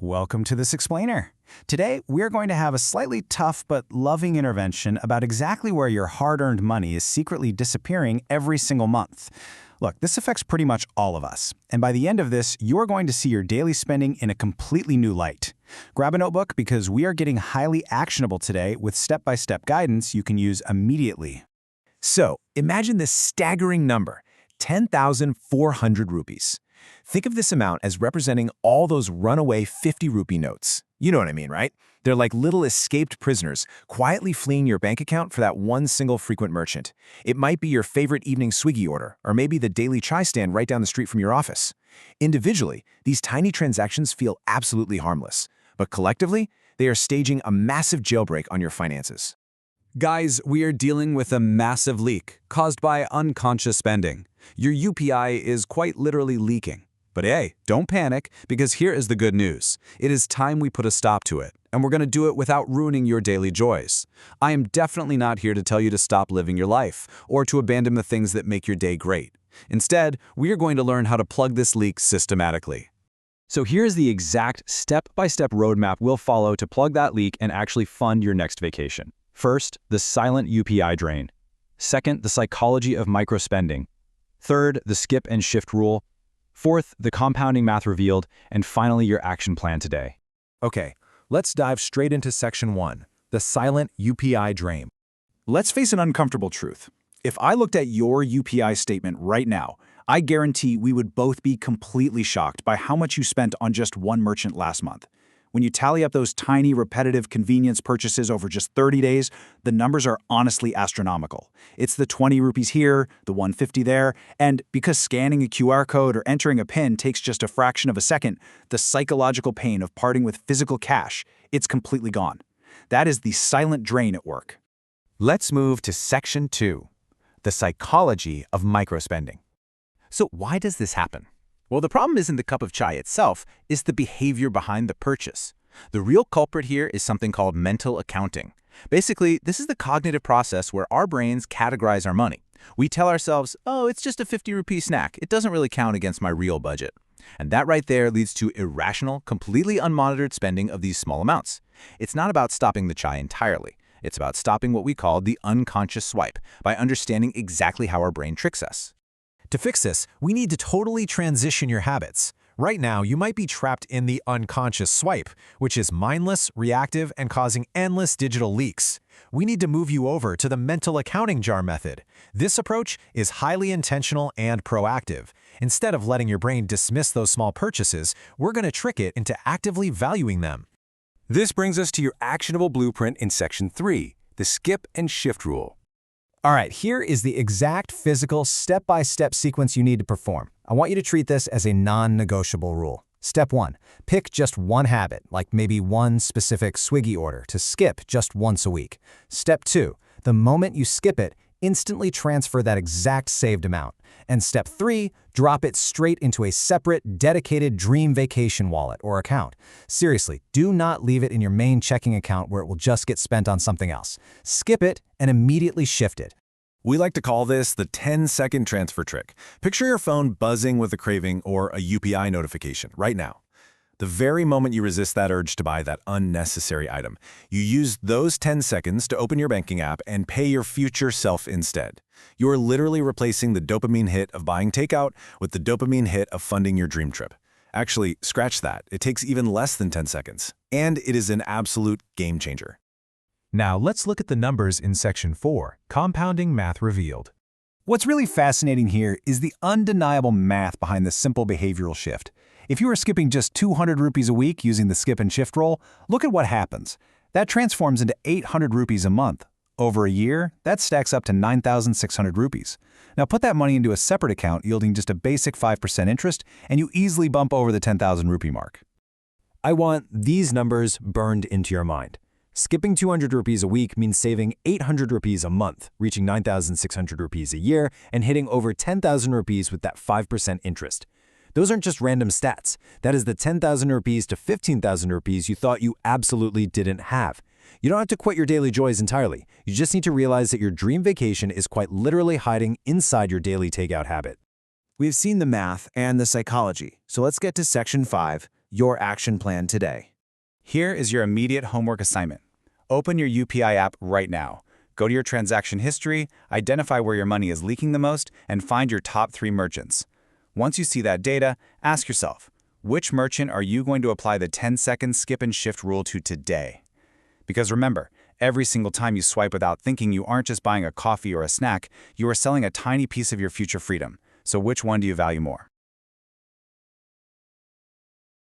Welcome to this explainer. Today, we're going to have a slightly tough but loving intervention about exactly where your hard-earned money is secretly disappearing every single month. Look, this affects pretty much all of us, and by the end of this, you're going to see your daily spending in a completely new light. Grab a notebook because we are getting highly actionable today with step-by-step guidance you can use immediately. So, imagine this staggering number, 10,400 rupees. Think of this amount as representing all those runaway 50 rupee notes. You know what I mean, right? They're like little escaped prisoners, quietly fleeing your bank account for that one single frequent merchant. It might be your favorite evening Swiggy order, or maybe the daily chai stand right down the street from your office. Individually, these tiny transactions feel absolutely harmless, but collectively, they are staging a massive jailbreak on your finances. Guys, we are dealing with a massive leak caused by unconscious spending. Your UPI is quite literally leaking. But hey, don't panic, because here is the good news. It is time we put a stop to it, and we're going to do it without ruining your daily joys. I am definitely not here to tell you to stop living your life, or to abandon the things that make your day great. Instead, we are going to learn how to plug this leak systematically. So here's the exact step-by-step roadmap we'll follow to plug that leak and actually fund your next vacation. First, the silent UPI drain. Second, the psychology of microspending. Third, the skip and shift rule. Fourth, the compounding math revealed. And finally, your action plan today. Okay, let's dive straight into Section 1, the silent UPI drain. Let's face an uncomfortable truth. If I looked at your UPI statement right now, I guarantee we would both be completely shocked by how much you spent on just one merchant last month. When you tally up those tiny, repetitive convenience purchases over just 30 days, the numbers are honestly astronomical. It's the 20 rupees here, the 150 there, and because scanning a QR code or entering a PIN takes just a fraction of a second, the psychological pain of parting with physical cash, it's completely gone. That is the silent drain at work. Let's move to Section 2, the psychology of microspending. So why does this happen? Well, the problem isn't the cup of chai itself, it's the behavior behind the purchase. The real culprit here is something called mental accounting. Basically, this is the cognitive process where our brains categorize our money. We tell ourselves, oh, it's just a 50 rupee snack. It doesn't really count against my real budget. And that right there leads to irrational, completely unmonitored spending of these small amounts. It's not about stopping the chai entirely. It's about stopping what we call the unconscious swipe by understanding exactly how our brain tricks us. To fix this, we need to totally transition your habits. Right now, you might be trapped in the unconscious swipe, which is mindless, reactive, and causing endless digital leaks. We need to move you over to the mental accounting jar method. This approach is highly intentional and proactive. Instead of letting your brain dismiss those small purchases, we're going to trick it into actively valuing them. This brings us to your actionable blueprint in Section 3, the skip and shift rule. All right, here is the exact physical step-by-step sequence you need to perform. I want you to treat this as a non-negotiable rule. Step 1, pick just one habit, like maybe one specific Swiggy order, to skip just once a week. Step 2, the moment you skip it, instantly transfer that exact saved amount. And Step 3, drop it straight into a separate, dedicated dream vacation wallet or account. Seriously, do not leave it in your main checking account where it will just get spent on something else. Skip it and immediately shift it. We like to call this the 10-second transfer trick. Picture your phone buzzing with a craving or a UPI notification right now. The very moment you resist that urge to buy that unnecessary item, you use those 10 seconds to open your banking app and pay your future self instead. You're literally replacing the dopamine hit of buying takeout with the dopamine hit of funding your dream trip. Actually, scratch that. It takes even less than 10 seconds. And it is an absolute game changer. Now let's look at the numbers in Section 4, compounding math revealed. What's really fascinating here is the undeniable math behind this simple behavioral shift. If you are skipping just 200 rupees a week using the skip and shift rule, look at what happens. That transforms into 800 rupees a month. Over a year, that stacks up to 9,600 rupees. Now put that money into a separate account yielding just a basic 5% interest, and you easily bump over the 10,000 rupee mark. I want these numbers burned into your mind. Skipping 200 rupees a week means saving 800 rupees a month, reaching 9,600 rupees a year, and hitting over 10,000 rupees with that 5% interest. Those aren't just random stats. That is the 10,000 rupees to 15,000 rupees you thought you absolutely didn't have. You don't have to quit your daily joys entirely. You just need to realize that your dream vacation is quite literally hiding inside your daily takeout habit. We've seen the math and the psychology, so let's get to Section 5, your action plan today. Here is your immediate homework assignment. Open your UPI app right now. Go to your transaction history, identify where your money is leaking the most, and find your top 3 merchants. Once you see that data, ask yourself, which merchant are you going to apply the 10-second skip and shift rule to today? Because remember, every single time you swipe without thinking, you aren't just buying a coffee or a snack, you are selling a tiny piece of your future freedom. So which one do you value more?